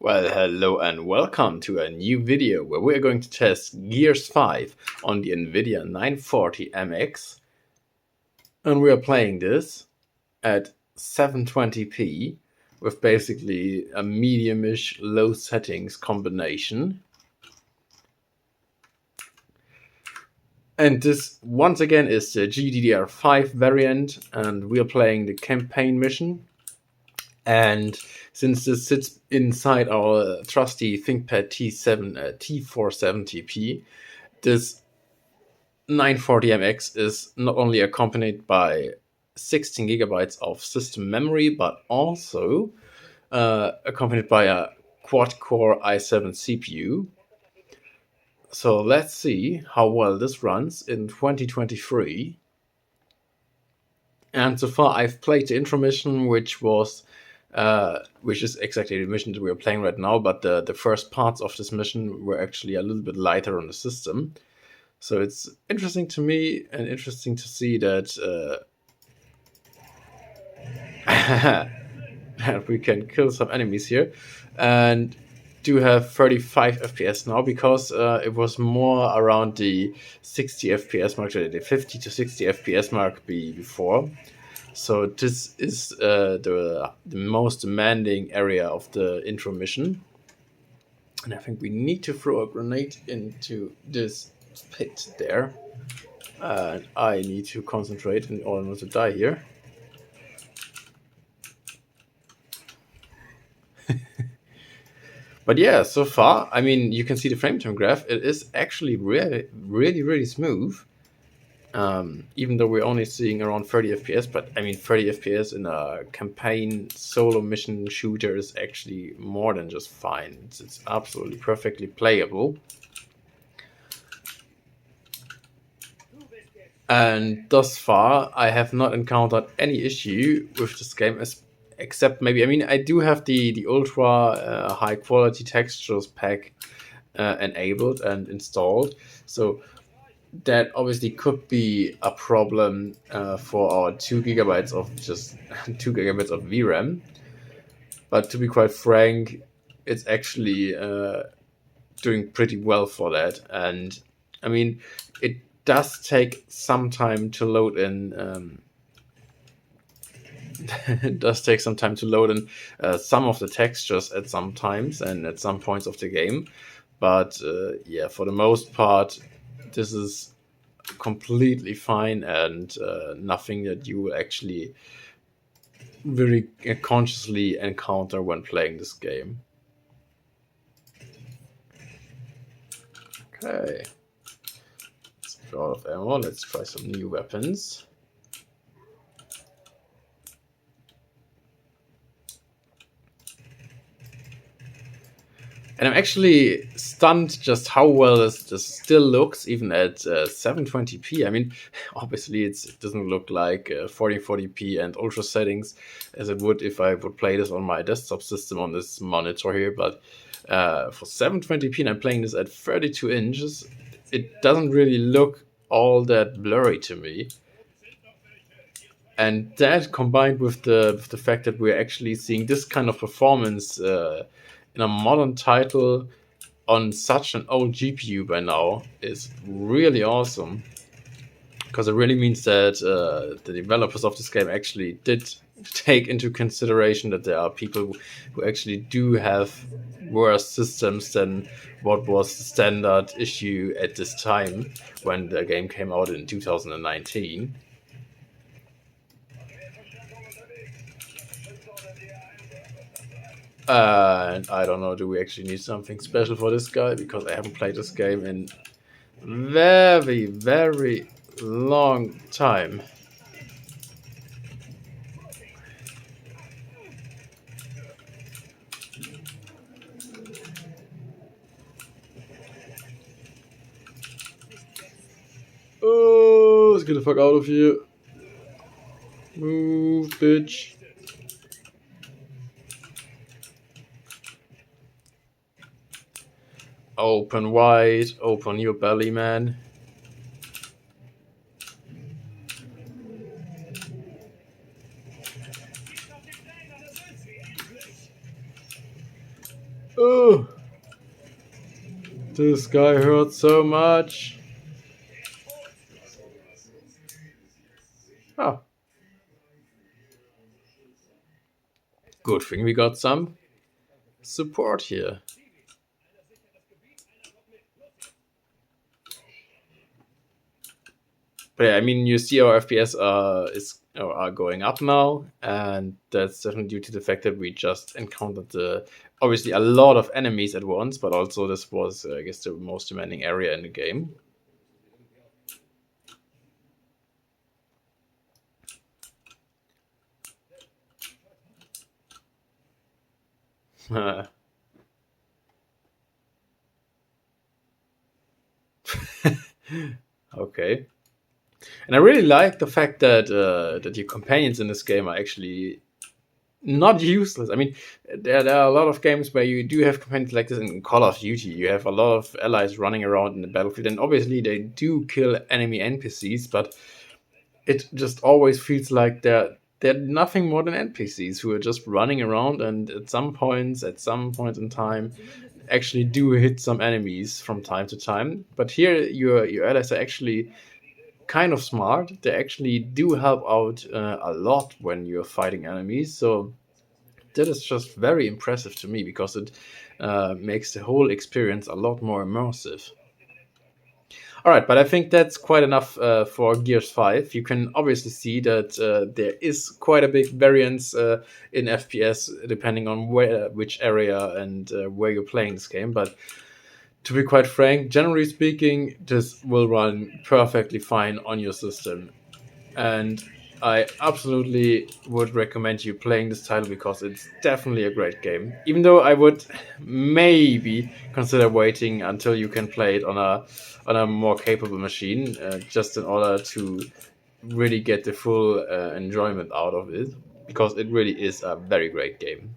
Well, hello and welcome to a new video where we are going to test Gears 5 on the Nvidia 940MX. And we are playing this at 720p with basically a medium-ish low settings combination. And this once again is the GGDR5 variant, and we are playing the campaign mission. And since this sits inside our trusty Thinkpad T470p, this 940MX is not only accompanied by 16 gigabytes of system memory, but also accompanied by a quad-core i7 CPU. So let's see how well this runs in 2023. And so far I've played the intro mission, which is exactly the mission that we are playing right now, but the first parts of this mission were actually a little bit lighter on the system. So it's interesting to me and interesting to see that we can kill some enemies here, and do have 35 FPS now, because it was more around the 60 FPS mark, the 50 to 60 FPS mark before. So this is the most demanding area of the intro mission. And I think we need to throw a grenade into this pit there. And I need to concentrate in order not to die here. But yeah, so far, I mean, you can see the frame time graph. It is actually really smooth. Even though we're only seeing around 30 FPS, but I mean 30 FPS in a campaign solo mission shooter is actually more than just fine. It's absolutely perfectly playable. And thus far, I have not encountered any issue with this game, except maybe, I mean, I do have the ultra high quality textures pack enabled and installed. So that obviously could be a problem for our 2 gigabytes of VRAM. But to be quite frank, it's actually doing pretty well for that. And I mean, it does take some time to load in. It does take some time to load in some of the textures at some times and at some points of the game. But yeah, for the most part, this is completely fine, and nothing that you will actually very consciously encounter when playing this game. Okay, let's draw out of ammo. Let's try some new weapons. And I'm actually stunned just how well this still looks, even at 720p. I mean, obviously it doesn't look like 1440p and ultra settings as it would if I would play this on my desktop system on this monitor here. But for 720p, and I'm playing this at 32 inches, it doesn't really look all that blurry to me. And that, combined with the fact that we're actually seeing this kind of performance in a modern title on such an old GPU by now, is really awesome. Because it really means that the developers of this game actually did take into consideration that there are people who actually do have worse systems than what was the standard issue at this time when the game came out in 2019. And I don't know, do we actually need something special for this guy? Because I haven't played this game in very long time. Oh, let's get the fuck out of here. Move, bitch. Open wide, open your belly, man. Oh, this guy hurts so much. Oh, good thing we got some support here. But yeah, I mean, you see our FPS are going up now, and that's definitely due to the fact that we just encountered obviously a lot of enemies at once, but also this was, I guess, the most demanding area in the game. Okay, and I really like the fact that that your companions in this game are actually not useless. I mean, there are a lot of games where you do have companions like this in Call of Duty. You have a lot of allies running around in the battlefield, and obviously they do kill enemy NPCs, but it just always feels like they're nothing more than NPCs who are just running around, and at some point in time, actually do hit some enemies from time to time. But here, your allies are actually kind of smart. They actually do help out a lot when you're fighting enemies. So that is just very impressive to me because it makes the whole experience a lot more immersive. All right, but I think that's quite enough for Gears 5. You can obviously see that there is quite a big variance in FPS depending on which area and where you're playing this game. But to be quite frank, generally speaking, this will run perfectly fine on your system. And I absolutely would recommend you playing this title because it's definitely a great game. Even though I would maybe consider waiting until you can play it on a more capable machine, just in order to really get the full enjoyment out of it, because it really is a very great game.